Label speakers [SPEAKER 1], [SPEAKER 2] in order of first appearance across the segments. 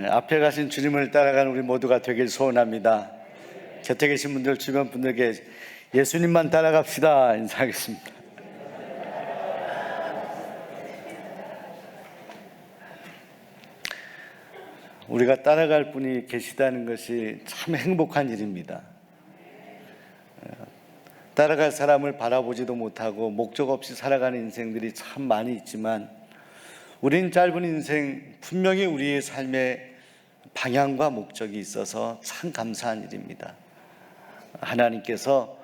[SPEAKER 1] 앞에 가신 주님을 따라가는 우리 모두가 되길 소원합니다. 곁에 계신 분들, 주변 분들께 예수님만 따라갑시다 인사하겠습니다. 우리가 따라갈 분이 계시다는 것이 참 행복한 일입니다. 따라갈 사람을 바라보지도 못하고 목적 없이 살아가는 인생들이 참 많이 있지만 우린 짧은 인생 분명히 우리의 삶에 방향과 목적이 있어서 참 감사한 일입니다. 하나님께서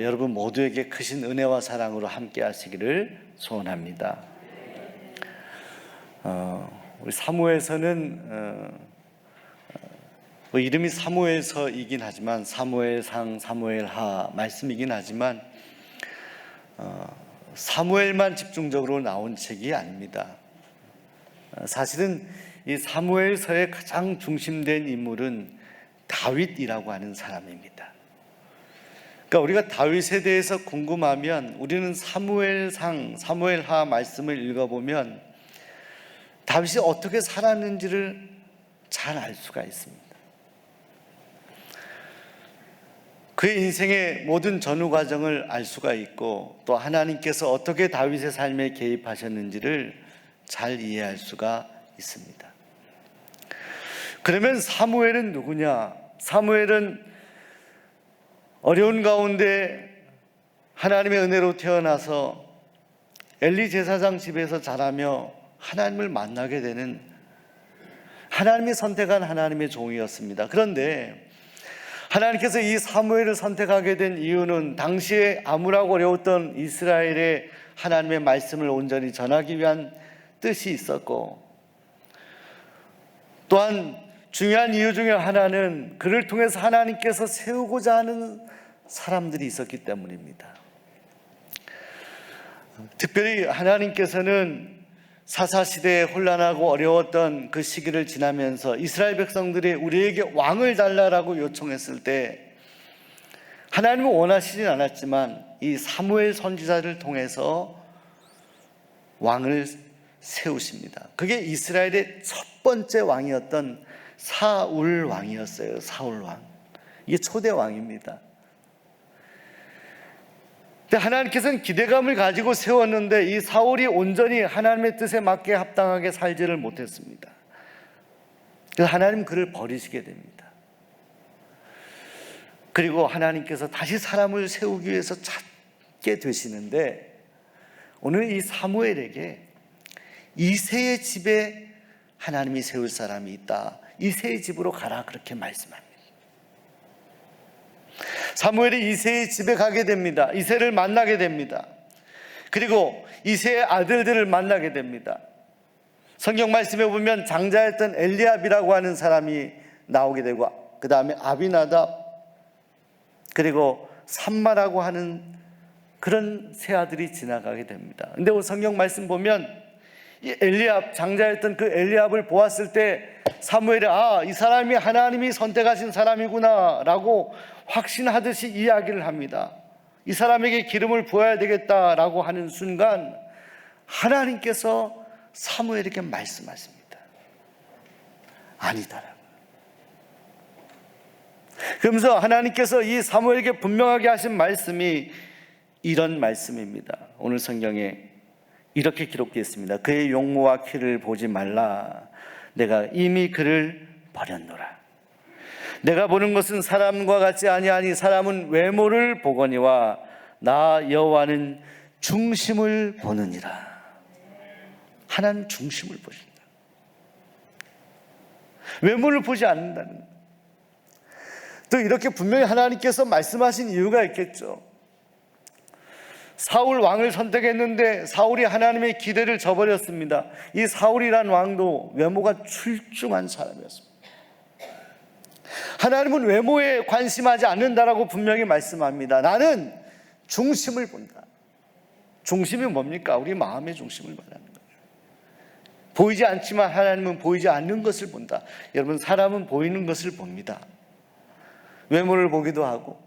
[SPEAKER 1] 여러분 모두에게 크신 은혜와 사랑으로 함께 하시기를 소원합니다. 우리 사무엘서는 이름이 사무엘서이긴 하지만 사무엘상, 사무엘하 말씀이긴 하지만 사무엘만 집중적으로 나온 책이 아닙니다. 사실은 이 사무엘서의 가장 중심된 인물은 다윗이라고 하는 사람입니다. 그러니까 우리가 다윗에 대해서 궁금하면 우리는 사무엘상, 사무엘하 말씀을 읽어보면 다윗이 어떻게 살았는지를 잘 알 수가 있습니다. 그의 인생의 모든 전후 과정을 알 수가 있고 또 하나님께서 어떻게 다윗의 삶에 개입하셨는지를 잘 이해할 수가 있습니다. 그러면 사무엘은 누구냐? 사무엘은 어려운 가운데 하나님의 은혜로 태어나서 엘리 제사장 집에서 자라며 하나님을 만나게 되는 하나님이 선택한 하나님의 종이었습니다. 그런데 하나님께서 이 사무엘을 선택하게 된 이유는 당시에 암울하고 어려웠던 이스라엘의 하나님의 말씀을 온전히 전하기 위한 뜻이 있었고 또한 중요한 이유 중에 하나는 그를 통해서 하나님께서 세우고자 하는 사람들이 있었기 때문입니다. 특별히 하나님께서는 사사시대에 혼란하고 어려웠던 그 시기를 지나면서 이스라엘 백성들이 우리에게 왕을 달라라고 요청했을 때 하나님은 원하시진 않았지만 이 사무엘 선지자를 통해서 왕을 세우십니다. 그게 이스라엘의 첫 번째 왕이었던 사울 왕이었어요. 사울 왕. 이게 초대 왕입니다. 근데 하나님께서는 기대감을 가지고 세웠는데 이 사울이 온전히 하나님의 뜻에 맞게 합당하게 살지를 못했습니다. 그래서 하나님 그를 버리시게 됩니다. 그리고 하나님께서 다시 사람을 세우기 위해서 찾게 되시는데 오늘 이 사무엘에게 이새의 집에 하나님이 세울 사람이 있다. 이새의 집으로 가라 그렇게 말씀합니다. 사무엘이 이새의 집에 가게 됩니다. 이새를 만나게 됩니다. 그리고 이새의 아들들을 만나게 됩니다. 성경 말씀에 보면 장자였던 엘리압이라고 하는 사람이 나오게 되고 그 다음에 아비나답 그리고 삼마라고 하는 그런 세 아들이 지나가게 됩니다. 근데 성경 말씀 보면 이 엘리압, 장자였던 그 엘리압을 보았을 때 사무엘이 이 사람이 하나님이 선택하신 사람이구나 라고 확신하듯이 이야기를 합니다. 이 사람에게 기름을 부어야 되겠다라고 하는 순간 하나님께서 사무엘에게 말씀하십니다. 아니다라고. 그러면서 하나님께서 이 사무엘에게 분명하게 하신 말씀이 이런 말씀입니다. 오늘 성경에 이렇게 기록되어 있습니다. 그의 용모와 키를 보지 말라. 내가 이미 그를 버렸노라. 내가 보는 것은 사람과 같지 아니하니 사람은 외모를 보거니와 나 여호와는 중심을 보느니라. 하나님 중심을 보신다. 외모를 보지 않는다는 거예요. 또 이렇게 분명히 하나님께서 말씀하신 이유가 있겠죠. 사울 왕을 선택했는데 사울이 하나님의 기대를 저버렸습니다. 이 사울이란 왕도 외모가 출중한 사람이었습니다. 하나님은 외모에 관심하지 않는다라고 분명히 말씀합니다. 나는 중심을 본다. 중심이 뭡니까? 우리 마음의 중심을 말하는 거예요. 보이지 않지만 하나님은 보이지 않는 것을 본다. 여러분, 사람은 보이는 것을 봅니다. 외모를 보기도 하고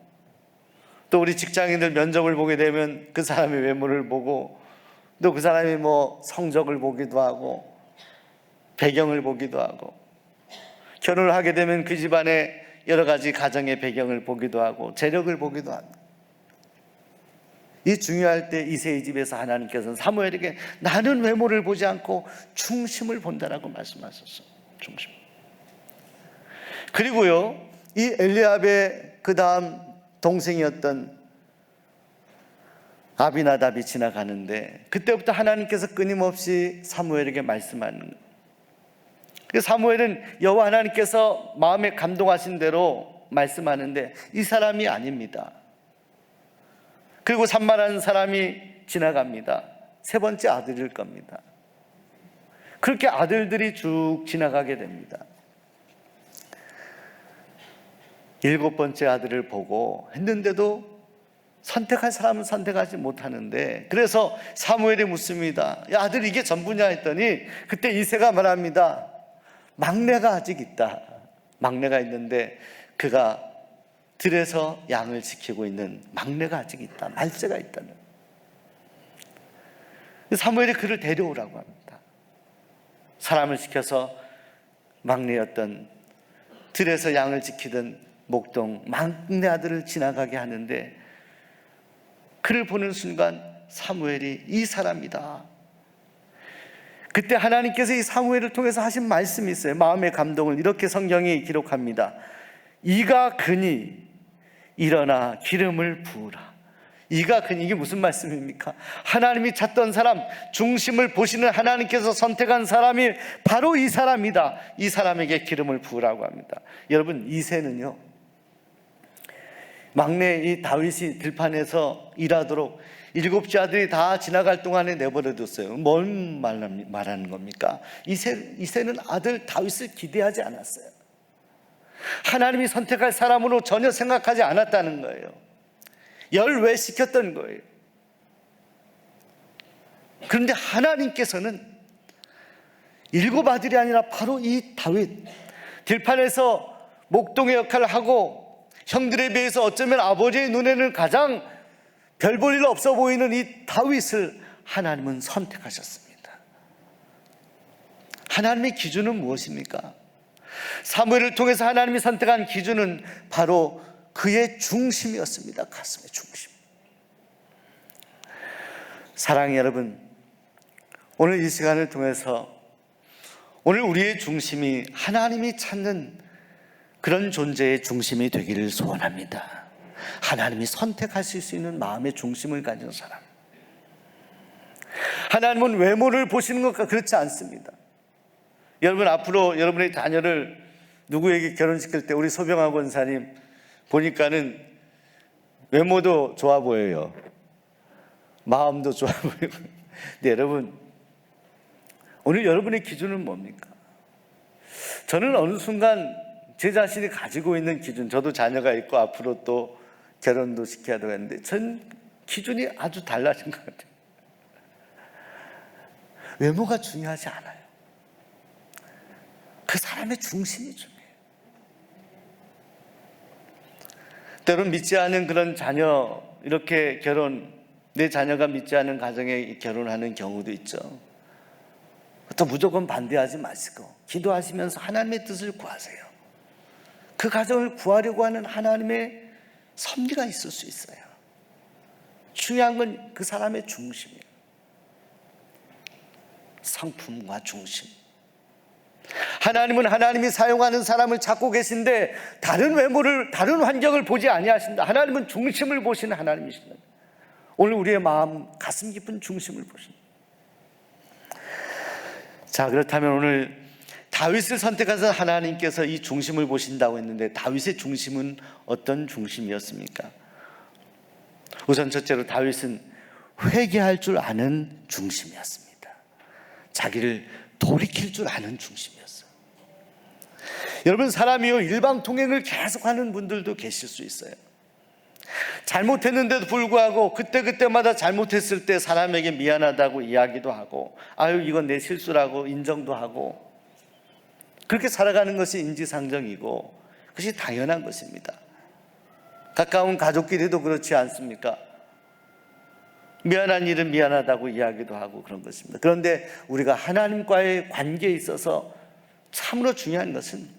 [SPEAKER 1] 또 우리 직장인들 면접을 보게 되면 그 사람의 외모를 보고 또 그 사람이 성적을 보기도 하고 배경을 보기도 하고 결혼을 하게 되면 그 집안의 여러 가지 가정의 배경을 보기도 하고 재력을 보기도 합니다. 이 중요할 때 이새의 집에서 하나님께서는 사무엘에게 나는 외모를 보지 않고 중심을 본다라고 말씀하셨어요. 중심. 그리고요, 이 엘리압의 그 다음 동생이었던 아비나답이 지나가는데 그때부터 하나님께서 끊임없이 사무엘에게 말씀하는 거예요. 사무엘은 여호와 하나님께서 마음에 감동하신 대로 말씀하는데 이 사람이 아닙니다. 그리고 산마라는 사람이 지나갑니다. 세 번째 아들일 겁니다. 그렇게 아들들이 쭉 지나가게 됩니다. 일곱 번째 아들을 보고 했는데도 선택할 사람은 선택하지 못하는데, 그래서 사무엘이 묻습니다. 야, 아들 이게 전부냐 했더니 그때 이새가 말합니다. 막내가 아직 있다. 막내가 있는데 그가 들에서 양을 지키고 있는 막내가 아직 있다. 말째가 있다는. 사무엘이 그를 데려오라고 합니다. 사람을 시켜서 막내였던 들에서 양을 지키던 목동 막내 아들을 지나가게 하는데 그를 보는 순간 사무엘이 이 사람이다. 그때 하나님께서 이 사무엘을 통해서 하신 말씀이 있어요. 마음의 감동을 이렇게 성경이 기록합니다. 이가 그니 일어나 기름을 부으라. 이가 그니, 이게 무슨 말씀입니까? 하나님이 찾던 사람, 중심을 보시는 하나님께서 선택한 사람이 바로 이 사람이다. 이 사람에게 기름을 부으라고 합니다. 여러분, 이새는요, 막내 이 다윗이 들판에서 일하도록 일곱째 아들이 다 지나갈 동안에 내버려 뒀어요. 뭔 말하는 겁니까? 이새는 아들 다윗을 기대하지 않았어요. 하나님이 선택할 사람으로 전혀 생각하지 않았다는 거예요. 열외시켰던 거예요. 그런데 하나님께서는 일곱 아들이 아니라 바로 이 다윗, 들판에서 목동의 역할을 하고 형들에 비해서 어쩌면 아버지의 눈에는 가장 별 볼 일 없어 보이는 이 다윗을 하나님은 선택하셨습니다. 하나님의 기준은 무엇입니까? 사무엘을 통해서 하나님이 선택한 기준은 바로 그의 중심이었습니다. 가슴의 중심. 사랑하는 여러분, 오늘 이 시간을 통해서 오늘 우리의 중심이 하나님이 찾는 그런 존재의 중심이 되기를 소원합니다. 하나님이 선택하실 수 있는 마음의 중심을 가진 사람. 하나님은 외모를 보시는 것과 그렇지 않습니다. 여러분, 앞으로 여러분의 자녀를 누구에게 결혼시킬 때 우리 소병학 원사님 보니까는 외모도 좋아 보여요. 마음도 좋아 보이고. 근데 여러분, 오늘 여러분의 기준은 뭡니까? 저는 어느 순간 제 자신이 가지고 있는 기준, 저도 자녀가 있고 앞으로 또 결혼도 시켜야 되는데 전 기준이 아주 달라진 것 같아요. 외모가 중요하지 않아요. 그 사람의 중심이 중요해요. 때론 믿지 않은 그런 자녀, 이렇게 내 자녀가 믿지 않은 가정에 결혼하는 경우도 있죠. 또 무조건 반대하지 마시고 기도하시면서 하나님의 뜻을 구하세요. 그 가정을 구하려고 하는 하나님의 섭리가 있을 수 있어요. 중요한 건 그 사람의 중심이에요. 성품과 중심. 하나님은 하나님이 사용하는 사람을 찾고 계신데 다른 외모를, 다른 환경을 보지 아니하신다. 하나님은 중심을 보시는 하나님이십니다. 오늘 우리의 마음, 가슴 깊은 중심을 보십니다. 자, 그렇다면 오늘 다윗을 선택해서 하나님께서 이 중심을 보신다고 했는데 다윗의 중심은 어떤 중심이었습니까? 우선 첫째로 다윗은 회개할 줄 아는 중심이었습니다. 자기를 돌이킬 줄 아는 중심이었어요. 여러분, 사람이요, 일방통행을 계속하는 분들도 계실 수 있어요. 잘못했는데도 불구하고 그때마다 잘못했을 때 사람에게 미안하다고 이야기도 하고, 아유 이건 내 실수라고 인정도 하고, 그렇게 살아가는 것이 인지상정이고 그것이 당연한 것입니다. 가까운 가족끼리도 그렇지 않습니까? 미안한 일은 미안하다고 이야기도 하고 그런 것입니다. 그런데 우리가 하나님과의 관계에 있어서 참으로 중요한 것은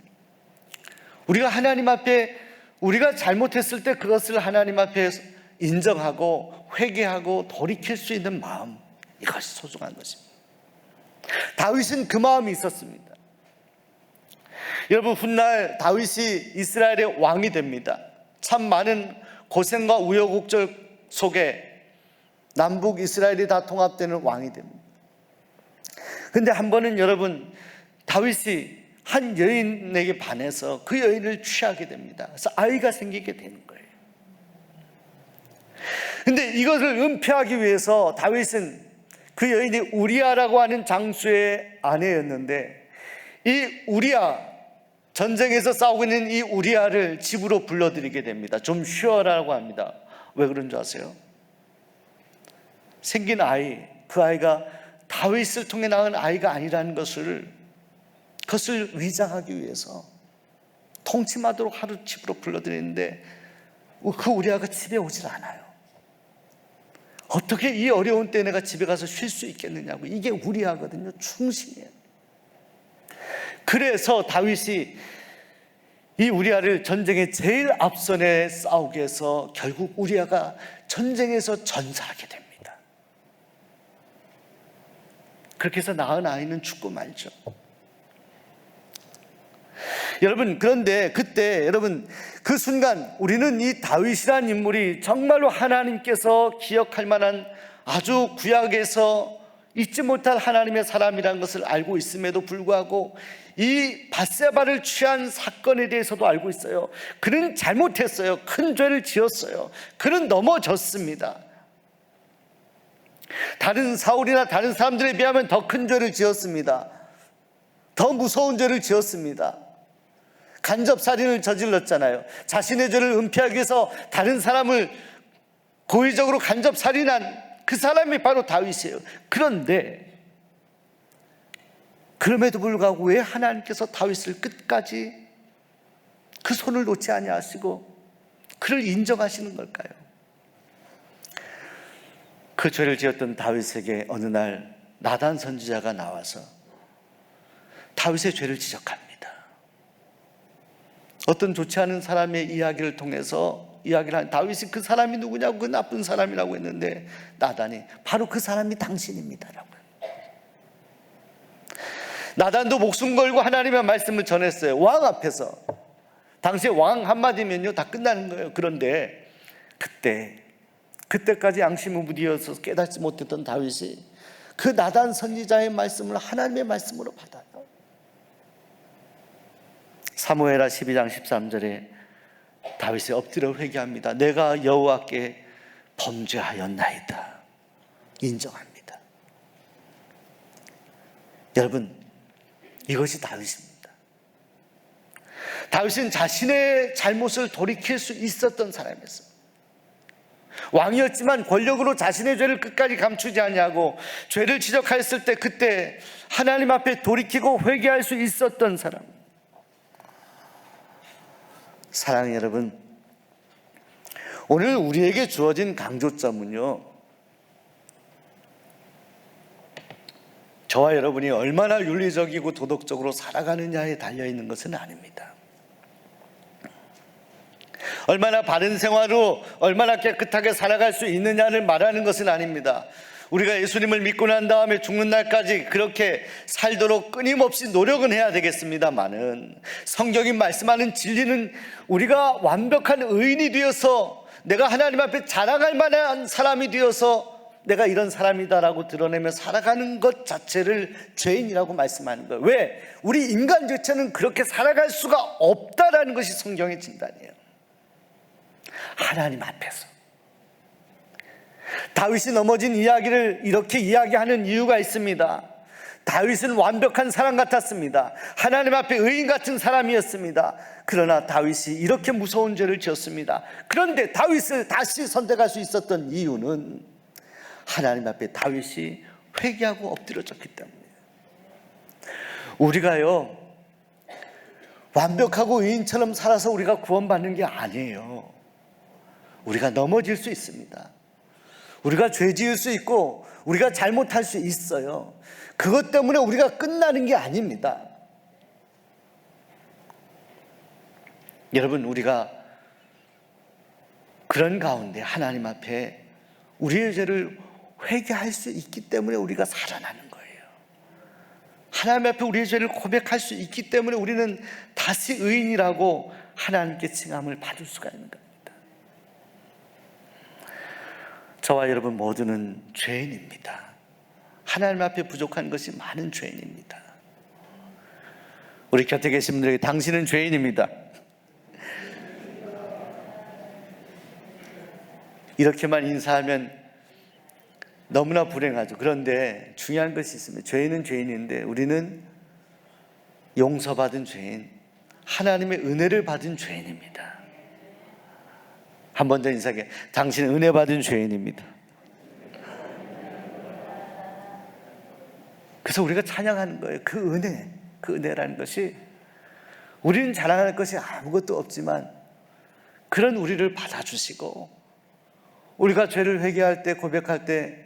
[SPEAKER 1] 우리가 하나님 앞에 우리가 잘못했을 때 그것을 하나님 앞에 인정하고 회개하고 돌이킬 수 있는 마음, 이것이 소중한 것입니다. 다윗은 그 마음이 있었습니다. 여러분, 훗날 다윗이 이스라엘의 왕이 됩니다. 참 많은 고생과 우여곡절 속에 남북 이스라엘이 다 통합되는 왕이 됩니다. 그런데 한 번은 여러분, 다윗이 한 여인에게 반해서 그 여인을 취하게 됩니다. 그래서 아이가 생기게 되는 거예요. 그런데 이것을 은폐하기 위해서 다윗은 그 여인이 우리아라고 하는 장수의 아내였는데, 이 우리아, 전쟁에서 싸우고 있는 이 우리아를 집으로 불러들이게 됩니다. 좀 쉬어라고 합니다. 왜 그런 줄 아세요? 생긴 아이, 그 아이가 다윗을 통해 낳은 아이가 아니라는 그것을 위장하기 위해서 통침하도록 하루 집으로 불러들이는데, 그 우리아가 집에 오질 않아요. 어떻게 이 어려운 때 내가 집에 가서 쉴 수 있겠느냐고. 이게 우리아거든요. 충신이에요. 그래서 다윗이 이 우리아를 전쟁의 제일 앞선에 싸우게 해서 결국 우리아가 전쟁에서 전사하게 됩니다. 그렇게 해서 낳은 아이는 죽고 말죠. 여러분, 그런데 그때 여러분, 그 순간 우리는 이 다윗이라는 인물이 정말로 하나님께서 기억할 만한 아주 구약에서 잊지 못할 하나님의 사람이라는 것을 알고 있음에도 불구하고 이 밧세바를 취한 사건에 대해서도 알고 있어요. 그는 잘못했어요. 큰 죄를 지었어요. 그는 넘어졌습니다. 다른 사울이나 다른 사람들에 비하면 더 큰 죄를 지었습니다. 더 무서운 죄를 지었습니다. 간접살인을 저질렀잖아요. 자신의 죄를 은폐하기 위해서 다른 사람을 고의적으로 간접살인한 그 사람이 바로 다윗이에요. 그런데 그럼에도 불구하고 왜 하나님께서 다윗을 끝까지 그 손을 놓지 아니하시고 그를 인정하시는 걸까요? 그 죄를 지었던 다윗에게 어느 날 나단 선지자가 나와서 다윗의 죄를 지적합니다. 어떤 좋지 않은 사람의 이야기를 통해서 이야기를 한 다윗이 그 사람이 누구냐고, 그 나쁜 사람이라고 했는데 나단이 바로 그 사람이 당신입니다라고. 나단도 목숨 걸고 하나님의 말씀을 전했어요. 왕 앞에서. 당시에 왕 한마디면요 다 끝나는 거예요. 그런데 그때까지 양심이 무디어서 깨닫지 못했던 다윗이 그 나단 선지자의 말씀을 하나님의 말씀으로 받아요. 사무엘하 12장 13절에 다윗이 엎드려 회개합니다. 내가 여호와께 범죄하였나이다. 인정합니다. 여러분, 이것이 다윗입니다. 다윗은 자신의 잘못을 돌이킬 수 있었던 사람이었어요. 왕이었지만 권력으로 자신의 죄를 끝까지 감추지 않냐고 죄를 지적하였을 때 그때 하나님 앞에 돌이키고 회개할 수 있었던 사람. 사랑하는 여러분, 오늘 우리에게 주어진 강조점은요, 저와 여러분이 얼마나 윤리적이고 도덕적으로 살아가느냐에 달려있는 것은 아닙니다. 얼마나 바른 생활로 얼마나 깨끗하게 살아갈 수 있느냐를 말하는 것은 아닙니다. 우리가 예수님을 믿고 난 다음에 죽는 날까지 그렇게 살도록 끊임없이 노력은 해야 되겠습니다만은, 성경이 말씀하는 진리는 우리가 완벽한 의인이 되어서 내가 하나님 앞에 자랑할 만한 사람이 되어서 내가 이런 사람이다라고 드러내며 살아가는 것 자체를 죄인이라고 말씀하는 거예요. 왜? 우리 인간 자체는 그렇게 살아갈 수가 없다라는 것이 성경의 진단이에요. 하나님 앞에서. 다윗이 넘어진 이야기를 이렇게 이야기하는 이유가 있습니다. 다윗은 완벽한 사람 같았습니다. 하나님 앞에 의인 같은 사람이었습니다. 그러나 다윗이 이렇게 무서운 죄를 지었습니다. 그런데 다윗을 다시 선택할 수 있었던 이유는 하나님 앞에 다윗이 회개하고 엎드려졌기 때문이에요. 우리가요, 완벽하고 의인처럼 살아서 우리가 구원받는 게 아니에요. 우리가 넘어질 수 있습니다. 우리가 죄 지을 수 있고 우리가 잘못할 수 있어요. 그것 때문에 우리가 끝나는 게 아닙니다. 여러분, 우리가 그런 가운데 하나님 앞에 우리의 죄를 회개할 수 있기 때문에 우리가 살아나는 거예요. 하나님 앞에 우리의 죄를 고백할 수 있기 때문에 우리는 다시 의인이라고 하나님께 칭함을 받을 수가 있는 겁니다. 저와 여러분 모두는 죄인입니다. 하나님 앞에 부족한 것이 많은 죄인입니다. 우리 곁에 계신 분들에게 당신은 죄인입니다. 이렇게만 인사하면 너무나 불행하죠. 그런데 중요한 것이 있습니다. 죄인은 죄인인데 우리는 용서받은 죄인, 하나님의 은혜를 받은 죄인입니다. 한 번 더 인사하게, 당신은 은혜 받은 죄인입니다. 그래서 우리가 찬양하는 거예요. 그 은혜, 그 은혜라는 것이 우리는 자랑할 것이 아무것도 없지만 그런 우리를 받아주시고 우리가 죄를 회개할 때, 고백할 때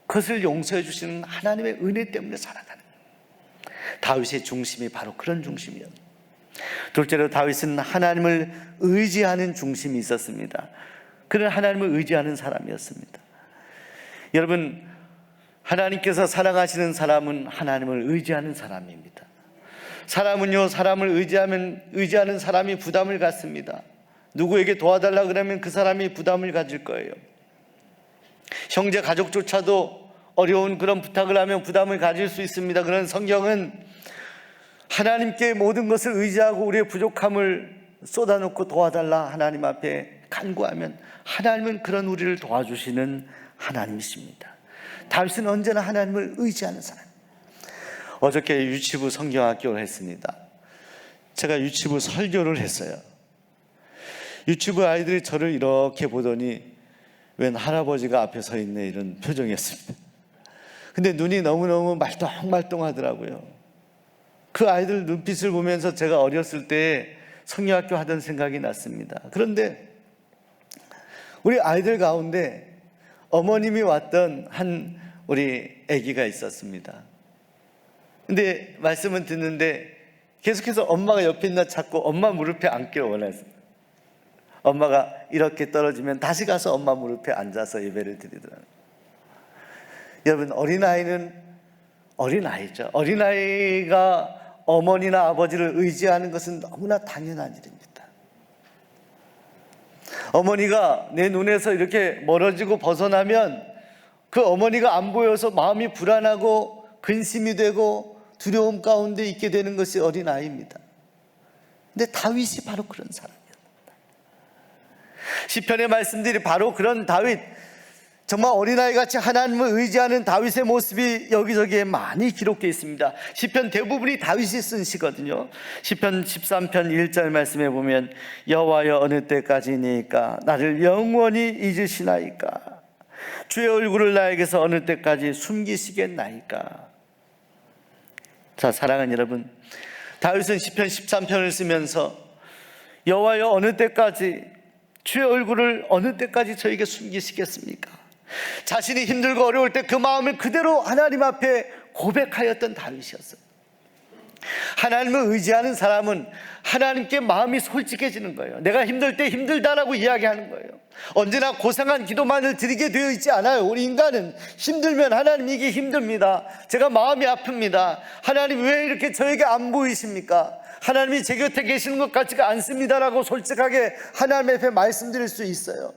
[SPEAKER 1] 그것을 용서해 주시는 하나님의 은혜 때문에 살아가는 거예요. 다윗의 중심이 바로 그런 중심이었습니다. 둘째로 다윗은 하나님을 의지하는 중심이 있었습니다. 그는 하나님을 의지하는 사람이었습니다. 여러분, 하나님께서 사랑하시는 사람은 하나님을 의지하는 사람입니다. 사람은요, 사람을 의지하는 사람이 부담을 갖습니다. 누구에게 도와달라 그러면 그 사람이 부담을 가질 거예요. 형제 가족조차도 어려운 그런 부탁을 하면 부담을 가질 수 있습니다. 그런 성경은 하나님께 모든 것을 의지하고 우리의 부족함을 쏟아놓고 도와달라 하나님 앞에 간구하면 하나님은 그런 우리를 도와주시는 하나님이십니다. 다윗은 언제나 하나님을 의지하는 사람. 어저께 유치부 성경학교를 했습니다. 제가 유치부 설교를 했어요. 유치부 아이들이 저를 이렇게 보더니 웬 할아버지가 앞에 서 있네, 이런 표정이었습니다. 근데 눈이 너무너무 말똥말똥하더라고요. 그 아이들 눈빛을 보면서 제가 어렸을 때 성경학교 하던 생각이 났습니다. 그런데 우리 아이들 가운데 어머님이 왔던 한 우리 아기가 있었습니다. 근데 말씀을 듣는데 계속해서 엄마가 옆에 있나 찾고 엄마 무릎에 앉기를 원했어요. 엄마가 이렇게 떨어지면 다시 가서 엄마 무릎에 앉아서 예배를 드리더라고요. 여러분, 어린아이는 어린아이죠. 어린아이가 어머니나 아버지를 의지하는 것은 너무나 당연한 일입니다. 어머니가 내 눈에서 이렇게 멀어지고 벗어나면 그 어머니가 안 보여서 마음이 불안하고 근심이 되고 두려움 가운데 있게 되는 것이 어린아이입니다. 근데 다윗이 바로 그런 사람이었습니다. 시편의 말씀들이 바로 그런 다윗, 정말 어린아이같이 하나님을 의지하는 다윗의 모습이 여기저기에 많이 기록되어 있습니다. 시편 대부분이 다윗이 쓴 시거든요. 시편 13편 1절 말씀에 보면 여호와여 어느 때까지니까 나를 영원히 잊으시나이까 주의 얼굴을 나에게서 어느 때까지 숨기시겠나이까. 자, 사랑하는 여러분, 다윗은 시편 13편을 쓰면서 여호와여 어느 때까지, 주의 얼굴을 어느 때까지 저에게 숨기시겠습니까? 자신이 힘들고 어려울 때 그 마음을 그대로 하나님 앞에 고백하였던 다윗이었어요. 하나님을 의지하는 사람은 하나님께 마음이 솔직해지는 거예요. 내가 힘들 때 힘들다라고 이야기하는 거예요. 언제나 고상한 기도만을 드리게 되어 있지 않아요. 우리 인간은 힘들면 하나님 이게 힘듭니다, 제가 마음이 아픕니다, 하나님 왜 이렇게 저에게 안 보이십니까, 하나님이 제 곁에 계시는 것 같지가 않습니다라고 솔직하게 하나님 앞에 말씀드릴 수 있어요.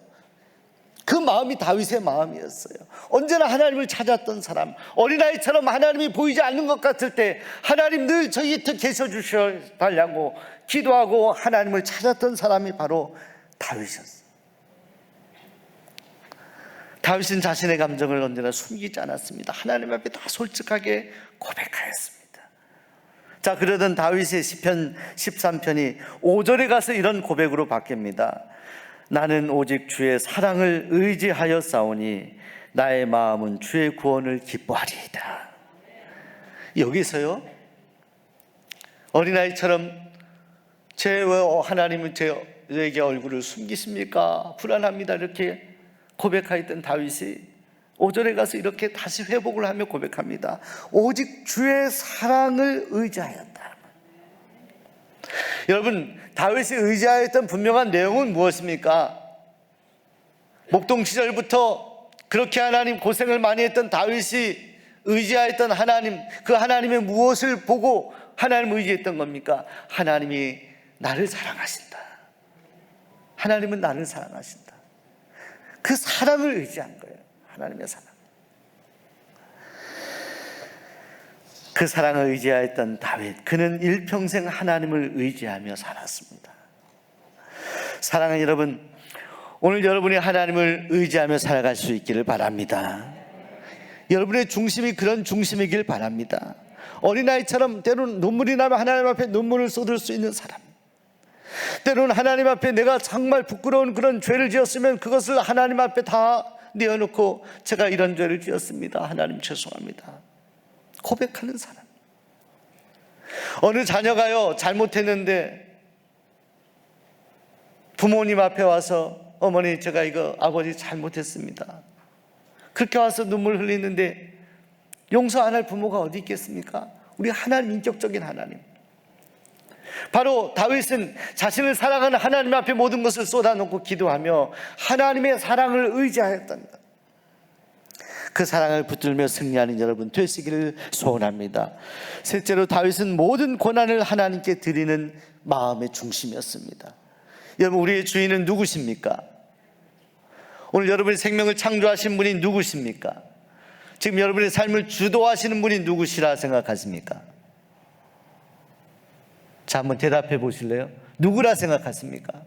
[SPEAKER 1] 그 마음이 다윗의 마음이었어요. 언제나 하나님을 찾았던 사람, 어린아이처럼 하나님이 보이지 않는 것 같을 때 하나님 늘 저희 곁에 계셔 주셔달라고 기도하고 하나님을 찾았던 사람이 바로 다윗이었어요. 다윗은 자신의 감정을 언제나 숨기지 않았습니다. 하나님 앞에 다 솔직하게 고백하였습니다. 자, 그러던 다윗의 시편 13편이 5절에 가서 이런 고백으로 바뀝니다. 나는 오직 주의 사랑을 의지하여 싸우니 나의 마음은 주의 구원을 기뻐하리이다. 여기서요, 어린아이처럼 왜 하나님은 저에게 얼굴을 숨기십니까, 불안합니다, 이렇게 고백하였던 다윗이 5절에 가서 이렇게 다시 회복을 하며 고백합니다. 오직 주의 사랑을 의지하였다. 여러분, 다윗이 의지하였던 분명한 내용은 무엇입니까? 목동 시절부터 그렇게 하나님 고생을 많이 했던 다윗이 의지하였던 하나님, 그 하나님의 무엇을 보고 하나님을 의지했던 겁니까? 하나님이 나를 사랑하신다. 하나님은 나를 사랑하신다. 그 사랑을 의지한 거예요. 하나님의 사랑. 그 사랑을 의지하였던 다윗, 그는 일평생 하나님을 의지하며 살았습니다. 사랑하는 여러분, 오늘 여러분이 하나님을 의지하며 살아갈 수 있기를 바랍니다. 여러분의 중심이 그런 중심이길 바랍니다. 어린아이처럼 때로는 눈물이 나면 하나님 앞에 눈물을 쏟을 수 있는 사람, 때로는 하나님 앞에 내가 정말 부끄러운 그런 죄를 지었으면 그것을 하나님 앞에 다 내어놓고 제가 이런 죄를 지었습니다, 하나님 죄송합니다, 고백하는 사람. 어느 자녀가요 잘못했는데 부모님 앞에 와서 어머니 제가 이거 아버지 잘못했습니다, 그렇게 와서 눈물 흘리는데 용서 안 할 부모가 어디 있겠습니까? 우리 하나님, 인격적인 하나님. 바로 다윗은 자신을 사랑하는 하나님 앞에 모든 것을 쏟아놓고 기도하며 하나님의 사랑을 의지하였던 것, 그 사랑을 붙들며 승리하는 여러분 되시기를 소원합니다. 셋째로, 다윗은 모든 고난을 하나님께 드리는 마음의 중심이었습니다. 여러분, 우리의 주인은 누구십니까? 오늘 여러분의 생명을 창조하신 분이 누구십니까? 지금 여러분의 삶을 주도하시는 분이 누구시라 생각하십니까? 자, 한번 대답해 보실래요? 누구라 생각하십니까?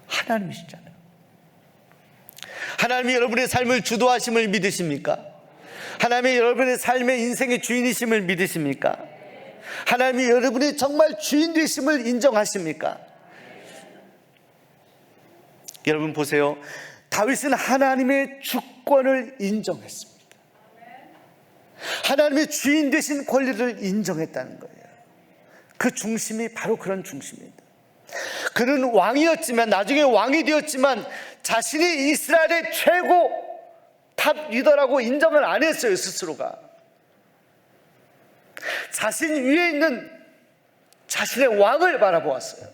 [SPEAKER 1] 하나님이시잖아요. 하나님이 여러분의 삶을 주도하심을 믿으십니까? 하나님이 여러분의 삶의 인생의 주인이심을 믿으십니까? 하나님이 여러분의 정말 주인 되심을 인정하십니까? 여러분 보세요. 다윗은 하나님의 주권을 인정했습니다. 하나님의 주인 되신 권리를 인정했다는 거예요. 그 중심이 바로 그런 중심입니다. 그는 왕이었지만, 나중에 왕이 되었지만 자신이 이스라엘의 최고 탑 리더라고 인정을 안 했어요. 스스로가 자신 위에 있는 자신의 왕을 바라보았어요.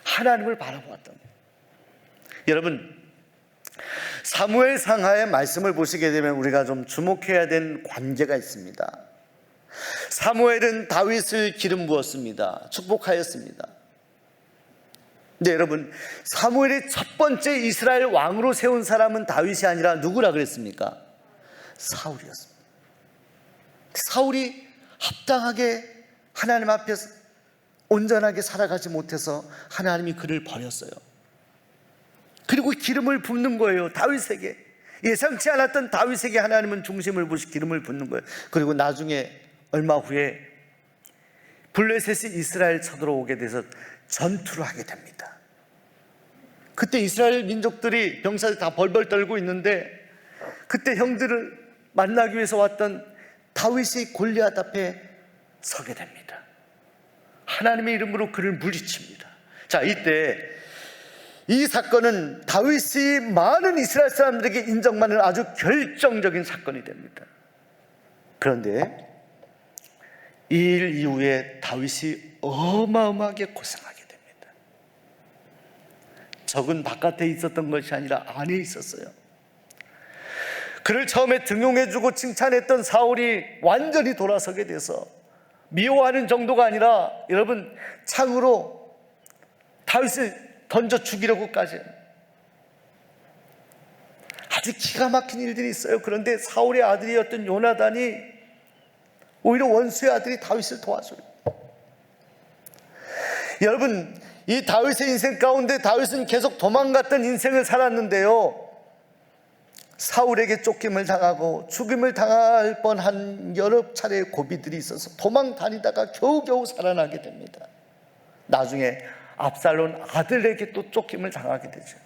[SPEAKER 1] 하나님을 바라보았던 거예요. 여러분, 사무엘 상하의 말씀을 보시게 되면 우리가 좀 주목해야 될 관계가 있습니다. 사무엘은 다윗을 기름 부었습니다. 축복하였습니다. 근데 여러분, 사무엘의 첫 번째 이스라엘 왕으로 세운 사람은 다윗이 아니라 누구라 그랬습니까? 사울이었습니다. 사울이 합당하게 하나님 앞에서 온전하게 살아가지 못해서 하나님이 그를 버렸어요. 그리고 기름을 붓는 거예요. 다윗에게, 예상치 않았던 다윗에게 하나님은 중심을 부시 기름을 붓는 거예요. 그리고 나중에 얼마 후에 블레셋이 이스라엘 쳐들어오게 돼서 전투를 하게 됩니다. 그때 이스라엘 민족들이 병사들 다 벌벌 떨고 있는데 그때 형들을 만나기 위해서 왔던 다윗이 골리앗 앞에 서게 됩니다. 하나님의 이름으로 그를 물리칩니다. 자, 이때 이 사건은 다윗이 많은 이스라엘 사람들에게 인정받는 아주 결정적인 사건이 됩니다. 그런데 이 일 이후에 다윗이 어마어마하게 고생하게 됩니다. 적은 바깥에 있었던 것이 아니라 안에 있었어요. 그를 처음에 등용해주고 칭찬했던 사울이 완전히 돌아서게 돼서 미워하는 정도가 아니라 여러분 창으로 다윗을 던져 죽이려고까지, 아주 기가 막힌 일들이 있어요. 그런데 사울의 아들이었던 요나단이 오히려 원수의 아들이 다윗을 도와줘요. 여러분, 이 다윗의 인생 가운데 다윗은 계속 도망갔던 인생을 살았는데요, 사울에게 쫓김을 당하고 죽임을 당할 뻔한 여러 차례의 고비들이 있어서 도망 다니다가 겨우겨우 살아나게 됩니다. 나중에 압살론 아들에게 또 쫓김을 당하게 되죠.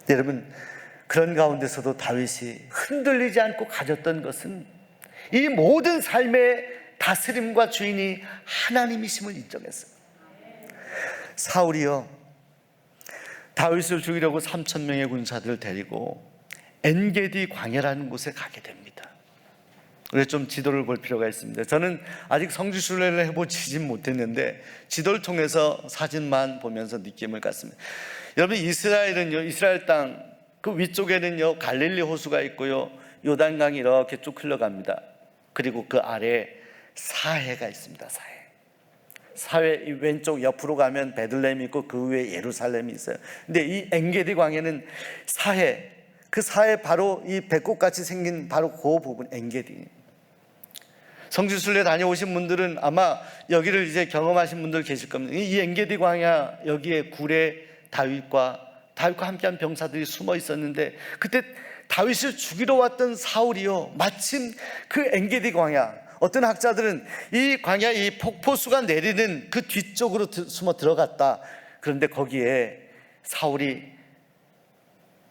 [SPEAKER 1] 여러분, 그런 가운데서도 다윗이 흔들리지 않고 가졌던 것은 이 모든 삶의 다스림과 주인이 하나님이심을 인정했어요. 사울이요, 다윗을 죽이려고 3,000명의 군사들을 데리고 엔게디 광야라는 곳에 가게 됩니다. 우리 좀 지도를 볼 필요가 있습니다. 저는 아직 성지순례를 해보지진 못했는데 지도를 통해서 사진만 보면서 느낌을 갖습니다. 여러분, 이스라엘은요, 이스라엘 땅 그 위쪽에는요 갈릴리 호수가 있고요, 요단강이 이렇게 쭉 흘러갑니다. 그리고 그 아래에 사해가 있습니다. 사해 이 왼쪽 옆으로 가면 베들레헴이 있고 그 위에 예루살렘이 있어요. 근데 이 엔게디 광야는 사해, 그 사해 바로 이 배꼽같이 생긴 바로 그 부분 엔게디. 성지순례 다녀오신 분들은 아마 여기를 이제 경험하신 분들 계실 겁니다. 이 엔게디 광야 여기에 굴에 다윗과 함께한 병사들이 숨어 있었는데, 그때 다윗을 죽이러 왔던 사울이요, 마침 그 엔게디 광야, 어떤 학자들은 이 광야 이 폭포수가 내리는 그 뒤쪽으로 숨어 들어갔다. 그런데 거기에 사울이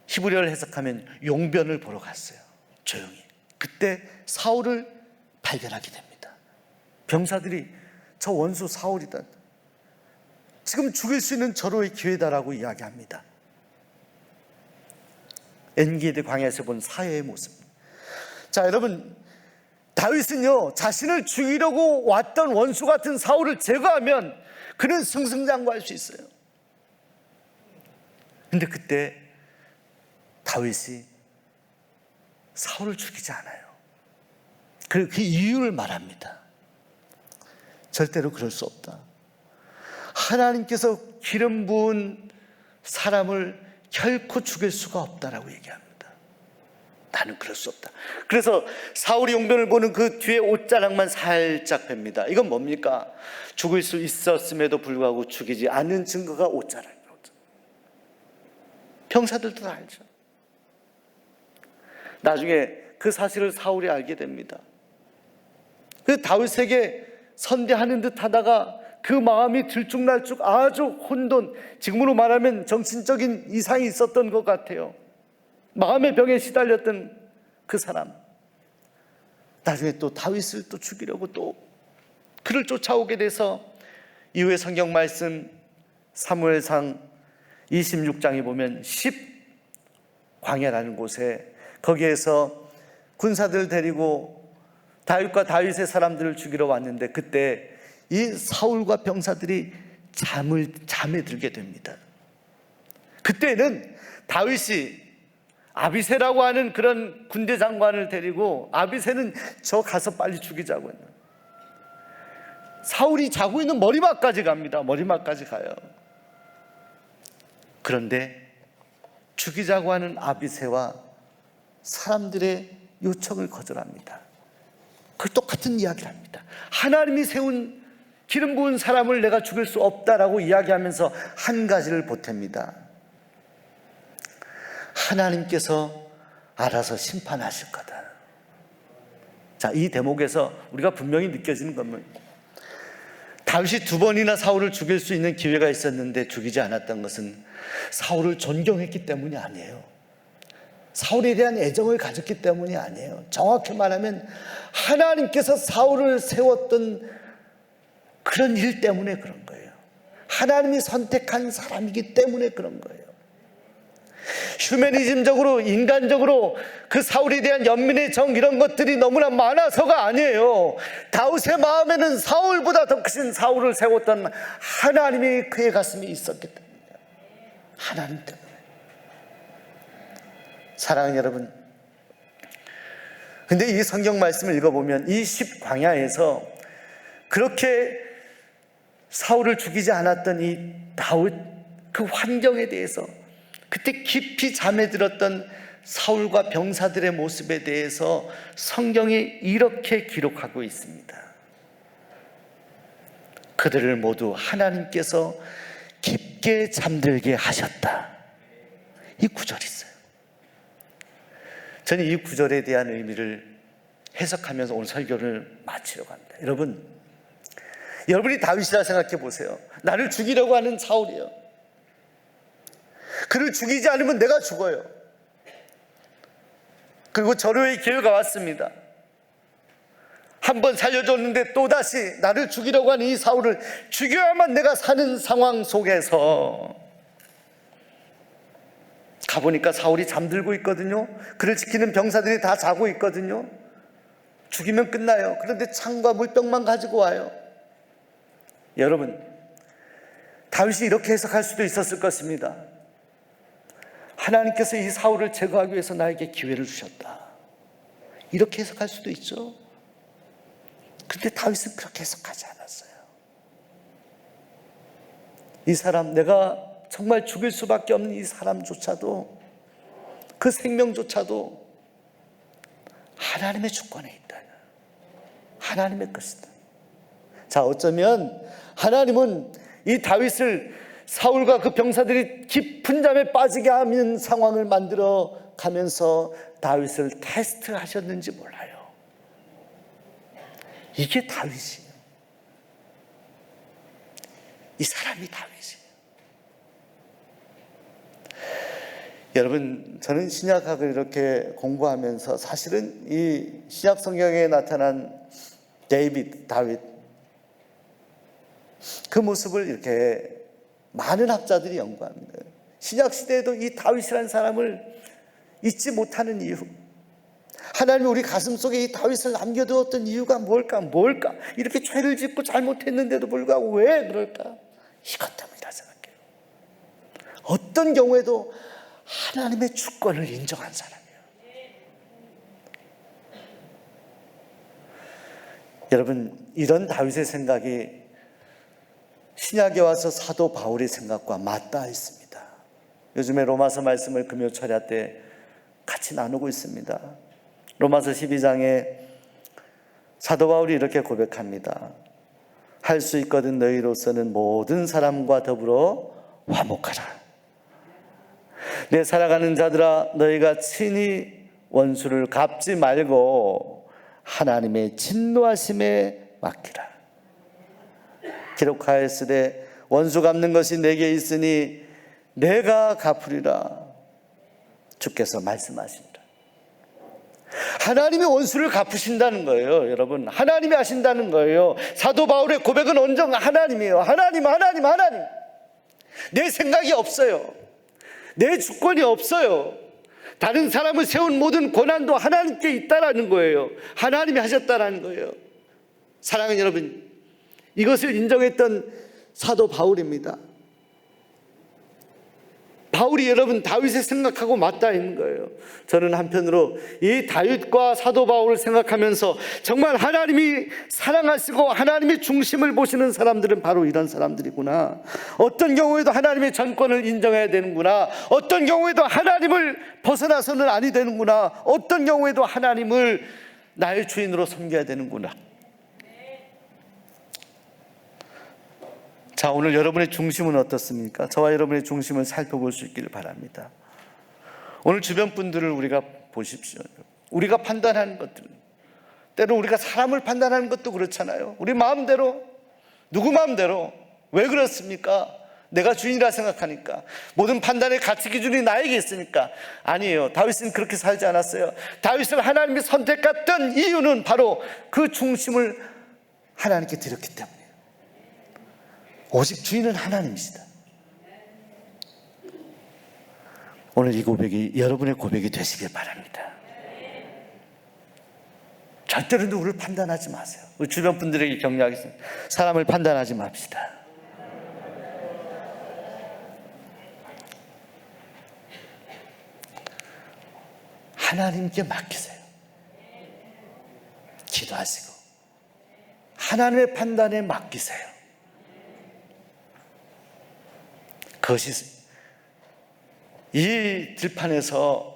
[SPEAKER 1] 히브리어를 해석하면 용변을 보러 갔어요. 조용히. 그때 사울을 발견하게 됩니다. 병사들이 저 원수 사울이다, 지금 죽일 수 있는 절호의 기회다라고 이야기합니다. 엔게디 광야에서 본 사해의 모습. 자, 여러분, 다윗은요 자신을 죽이려고 왔던 원수 같은 사울을 제거하면 그는 승승장구할 수 있어요. 근데 그때 다윗이 사울을 죽이지 않아요. 그리고 그 이유를 말합니다. 절대로 그럴 수 없다. 하나님께서 기름 부은 사람을 결코 죽일 수가 없다라고 얘기합니다. 나는 그럴 수 없다. 그래서 사울이 용변을 보는 그 뒤에 옷자락만 살짝 뺍니다. 이건 뭡니까? 죽을 수 있었음에도 불구하고 죽이지 않은 증거가 옷자락입니다. 병사들도 다 알죠. 나중에 그 사실을 사울이 알게 됩니다. 그 다윗에게 선대하는 듯 하다가 그 마음이 들쭉날쭉 아주 혼돈, 지금으로 말하면 정신적인 이상이 있었던 것 같아요. 마음의 병에 시달렸던 그 사람, 나중에 또 다윗을 또 죽이려고 또 그를 쫓아오게 돼서 이후에 성경 말씀 사무엘상 26장에 보면 10광야라는 곳에, 거기에서 군사들을 데리고 다윗과 다윗의 사람들을 죽이러 왔는데, 그때 이 사울과 병사들이 잠에 들게 됩니다. 그때는 다윗이 아비새라고 하는 그런 군대 장관을 데리고, 아비새는 저 가서 빨리 죽이자고 했나, 사울이 자고 있는 머리맡까지 갑니다. 머리맡까지 가요. 그런데 죽이자고 하는 아비새와 사람들의 요청을 거절합니다. 그 똑같은 이야기를 합니다. 하나님이 세운 기름 부은 사람을 내가 죽일 수 없다라고 이야기하면서 한 가지를 보탭니다. 하나님께서 알아서 심판하실 거다. 자, 이 대목에서 우리가 분명히 느껴지는 것은, 다윗이 2번이나 사울을 죽일 수 있는 기회가 있었는데 죽이지 않았던 것은 사울을 존경했기 때문이 아니에요. 사울에 대한 애정을 가졌기 때문이 아니에요. 정확히 말하면 하나님께서 사울을 세웠던 그런 일 때문에 그런 거예요. 하나님이 선택한 사람이기 때문에 그런 거예요. 휴머니즘적으로, 인간적으로 그 사울에 대한 연민의 정, 이런 것들이 너무나 많아서가 아니에요. 다윗의 마음에는 사울보다 더 크신 사울을 세웠던 하나님이 그의 가슴에 있었기 때문이에요. 하나님 때문에. 사랑하는 여러분, 근데 이 성경 말씀을 읽어보면 이 10광야에서 그렇게 사울을 죽이지 않았던 이 다윗, 그 환경에 대해서, 그때 깊이 잠에 들었던 사울과 병사들의 모습에 대해서 성경이 이렇게 기록하고 있습니다. 그들을 모두 하나님께서 깊게 잠들게 하셨다. 이 구절이 있어요. 저는 이 구절에 대한 의미를 해석하면서 오늘 설교를 마치려고 합니다. 여러분이 다윗이라 생각해 보세요. 나를 죽이려고 하는 사울이에요. 그를 죽이지 않으면 내가 죽어요. 그리고 절호의 기회가 왔습니다. 한 번 살려줬는데 또다시 나를 죽이려고 하는 이 사울을 죽여야만 내가 사는 상황 속에서 가보니까 사울이 잠들고 있거든요. 그를 지키는 병사들이 다 자고 있거든요. 죽이면 끝나요. 그런데 창과 물병만 가지고 와요. 여러분, 다윗이 이렇게 해석할 수도 있었을 것입니다. 하나님께서 이 사울을 제거하기 위해서 나에게 기회를 주셨다, 이렇게 해석할 수도 있죠. 그런데 다윗은 그렇게 해석하지 않았어요. 이 사람, 내가 정말 죽일 수밖에 없는 이 사람조차도, 그 생명조차도 하나님의 주권에 있다, 하나님의 것이다. 자, 어쩌면 하나님은 이 다윗을 사울과 그 병사들이 깊은 잠에 빠지게 하는 상황을 만들어 가면서 다윗을 테스트하셨는지 몰라요. 이게 다윗이에요. 이 사람이 다윗이에요. 여러분, 저는 신약학을 이렇게 공부하면서 사실은 이 신약 성경에 나타난 다윗, 그 모습을 이렇게 많은 학자들이 연구합니다. 신약 시대에도 이 다윗이라는 사람을 잊지 못하는 이유, 하나님이 우리 가슴 속에 이 다윗을 남겨두었던 이유가 뭘까? 이렇게 죄를 짓고 잘못했는데도 불구하고 왜 그럴까? 이것 때문이라 생각해요. 어떤 경우에도 하나님의 주권을 인정한 사람이에요. 여러분, 이런 다윗의 생각이 신약에 와서 사도 바울의 생각과 맞닿아 있습니다. 요즘에 로마서 말씀을 금요 철야 때 같이 나누고 있습니다. 로마서 12장에 사도 바울이 이렇게 고백합니다. 할 수 있거든 너희로서는 모든 사람과 더불어 화목하라. 내 살아가는 자들아, 너희가 친히 원수를 갚지 말고 하나님의 진노하심에 맡기라. 기록하였으되 원수 갚는 것이 내게 있으니 내가 갚으리라, 주께서 말씀하신다. 하나님이 원수를 갚으신다는 거예요. 여러분, 하나님이 하신다는 거예요. 사도 바울의 고백은 온전 하나님이에요. 하나님. 내 생각이 없어요. 내 주권이 없어요. 다른 사람을 세운 모든 고난도 하나님께 있다라는 거예요. 하나님이 하셨다라는 거예요. 사랑하는 여러분, 이것을 인정했던 사도 바울입니다. 바울이 여러분 다윗의 생각하고 맞닿아 있는 거예요. 저는 한편으로 이 다윗과 사도 바울을 생각하면서 정말 하나님이 사랑하시고 하나님의 중심을 보시는 사람들은 바로 이런 사람들이구나. 어떤 경우에도 하나님의 전권을 인정해야 되는구나. 어떤 경우에도 하나님을 벗어나서는 아니 되는구나. 어떤 경우에도 하나님을 나의 주인으로 섬겨야 되는구나. 자, 오늘 여러분의 중심은 어떻습니까? 저와 여러분의 중심을 살펴볼 수 있기를 바랍니다. 오늘 주변 분들을 우리가 보십시오. 우리가 판단하는 것들, 때로 우리가 사람을 판단하는 것도 그렇잖아요. 우리 마음대로, 누구 마음대로. 왜 그렇습니까? 내가 주인이라 생각하니까, 모든 판단의 가치 기준이 나에게 있으니까. 아니에요. 다윗은 그렇게 살지 않았어요. 다윗을 하나님이 선택했던 이유는 바로 그 중심을 하나님께 드렸기 때문에. 오직 주인은 하나님이시다. 오늘 이 고백이 여러분의 고백이 되시길 바랍니다. 절대로 누구를 판단하지 마세요. 우리 주변 분들에게 격려하겠습니다. 사람을 판단하지 맙시다. 하나님께 맡기세요. 기도하시고 하나님의 판단에 맡기세요. 그것이 이 들판에서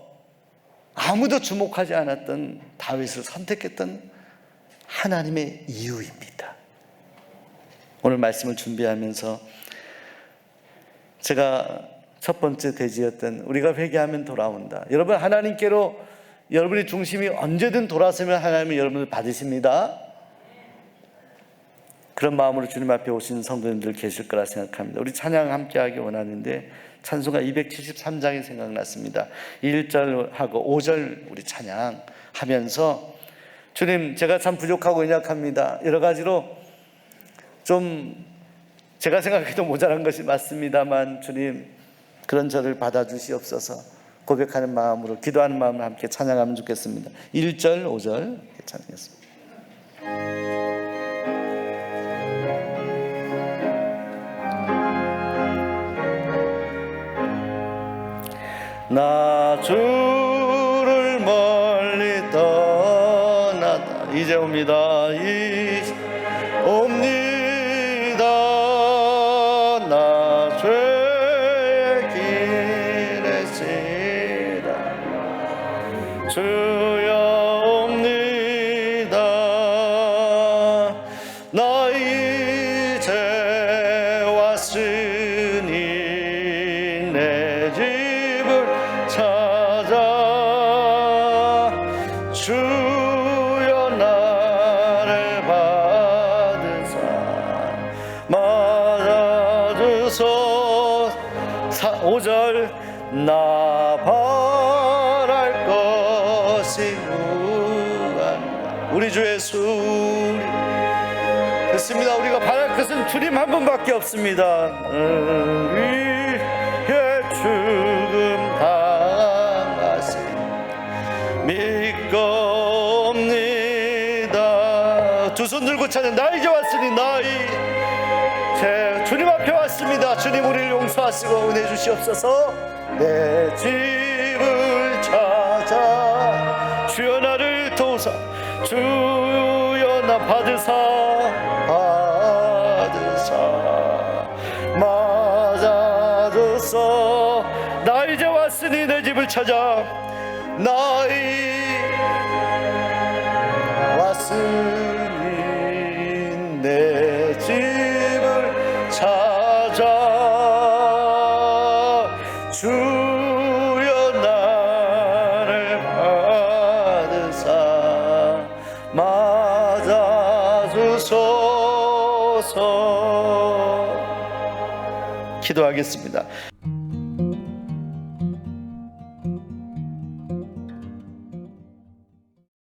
[SPEAKER 1] 아무도 주목하지 않았던 다윗을 선택했던 하나님의 이유입니다. 오늘 말씀을 준비하면서 제가 첫 번째 대지였던 우리가 회개하면 돌아온다. 여러분, 하나님께로 여러분의 중심이 언제든 돌아서면 하나님은 여러분을 받으십니다. 그런 마음으로 주님 앞에 오신 성도님들 계실 거라 생각합니다. 우리 찬양 함께 하기 원하는데 찬송가 273장이 생각났습니다. 1절하고 5절 우리 찬양 하면서, 주님, 제가 참 부족하고 연약합니다. 여러 가지로 좀 제가 생각해도 모자란 것이 맞습니다만 주님, 그런 저를 받아주시옵소서 고백하는 마음으로, 기도하는 마음으로 함께 찬양하면 좋겠습니다. 1절 5절 찬양했습니다. 나 주를 멀리 떠나다 이제 옵니다. 옵니다. 나 죄의 길에 지라 주여 옵니다. 나 이제 왔으니 내 집을 찾아 주여 나를 받으사 맞아주소. 5절 나 바랄 것이 무한다. 우리 주 예수 됐습니다. 우리가 바랄 것은 주님 한 분밖에 없습니다. 위에 죽음 당하신 믿겁니다. 두 손 들고 찾는 나 이제 왔으니 나 이제 주님 앞에 왔습니다. 주님 우리를 용서하시고 은혜 주시옵소서. 내 집을 찾아 주여 나를 도우사 주여 나 받으사 맞아줘서 나 이제 왔으니 내 집을 찾아 나 왔으니 내 집을 찾아 주여 나를 받으사 맞아주소서. 기도하겠습니다.